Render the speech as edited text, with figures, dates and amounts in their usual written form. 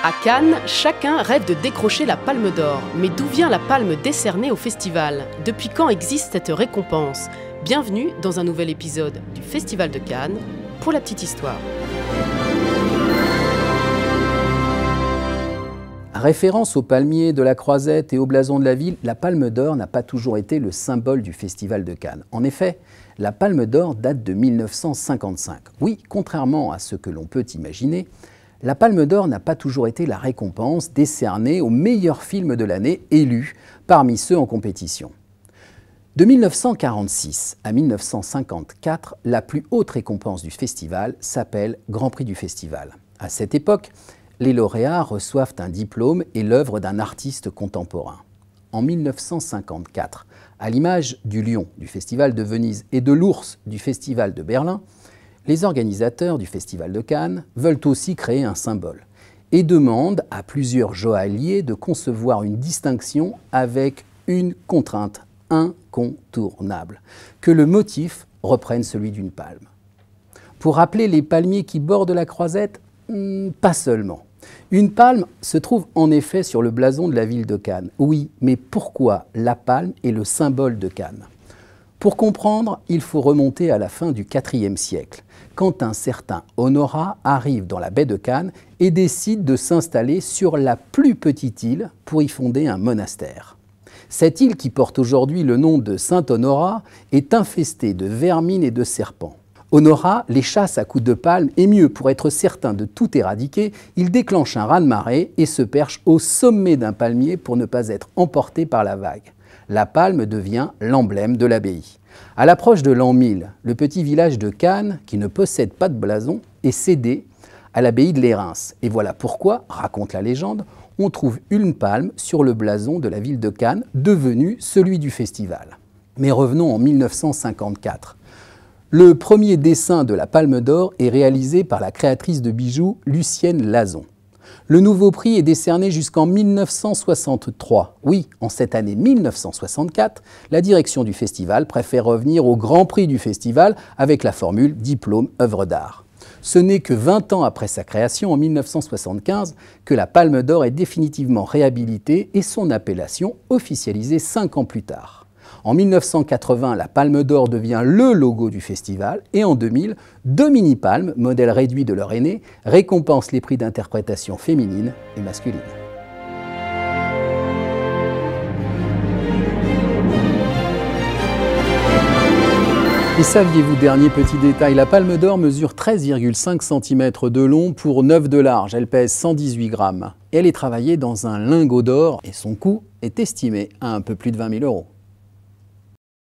À Cannes, chacun rêve de décrocher la Palme d'Or. Mais d'où vient la palme décernée au festival? Depuis quand existe cette récompense? Bienvenue dans un nouvel épisode du Festival de Cannes pour la petite histoire. Référence aux palmiers de la Croisette et au blason de la ville, la Palme d'Or n'a pas toujours été le symbole du Festival de Cannes. En effet, la Palme d'Or date de 1955. Oui, contrairement à ce que l'on peut imaginer, la Palme d'Or n'a pas toujours été la récompense décernée au meilleur film de l'année élu parmi ceux en compétition. De 1946 à 1954, la plus haute récompense du festival s'appelle Grand Prix du Festival. À cette époque, les lauréats reçoivent un diplôme et l'œuvre d'un artiste contemporain. En 1954, à l'image du lion du Festival de Venise et de l'ours du Festival de Berlin, les organisateurs du Festival de Cannes veulent aussi créer un symbole et demandent à plusieurs joailliers de concevoir une distinction avec une contrainte incontournable, que le motif reprenne celui d'une palme. Pour rappeler les palmiers qui bordent la Croisette, pas seulement. Une palme se trouve en effet sur le blason de la ville de Cannes. Oui, mais pourquoi la palme est le symbole de Cannes? Pour comprendre, il faut remonter à la fin du IVe siècle, quand un certain Honorat arrive dans la baie de Cannes et décide de s'installer sur la plus petite île pour y fonder un monastère. Cette île, qui porte aujourd'hui le nom de Saint-Honorat, est infestée de vermines et de serpents. Honorat les chasse à coups de palme et mieux, pour être certain de tout éradiquer, il déclenche un raz-de-marée et se perche au sommet d'un palmier pour ne pas être emporté par la vague. La palme devient l'emblème de l'abbaye. À l'approche de l'an 1000, le petit village de Cannes, qui ne possède pas de blason, est cédé à l'abbaye de Lérins. Et voilà pourquoi, raconte la légende, on trouve une palme sur le blason de la ville de Cannes, devenu celui du festival. Mais revenons en 1954. Le premier dessin de la Palme d'Or est réalisé par la créatrice de bijoux Lucienne Lazon. Le nouveau prix est décerné jusqu'en 1963. Oui, en cette année 1964, la direction du festival préfère revenir au Grand Prix du festival avec la formule diplôme œuvre d'art. Ce n'est que 20 ans après sa création, en 1975, que la Palme d'Or est définitivement réhabilitée et son appellation officialisée 5 ans plus tard. En 1980, la Palme d'Or devient le logo du festival et en 2000, 2 mini-palmes, modèle réduit de leur aîné, récompensent les prix d'interprétation féminine et masculine. Et saviez-vous, dernier petit détail, la Palme d'Or mesure 13,5 cm de long pour 9 de large. Elle pèse 118 grammes. Et elle est travaillée dans un lingot d'or et son coût est estimé à un peu plus de 20 000 €.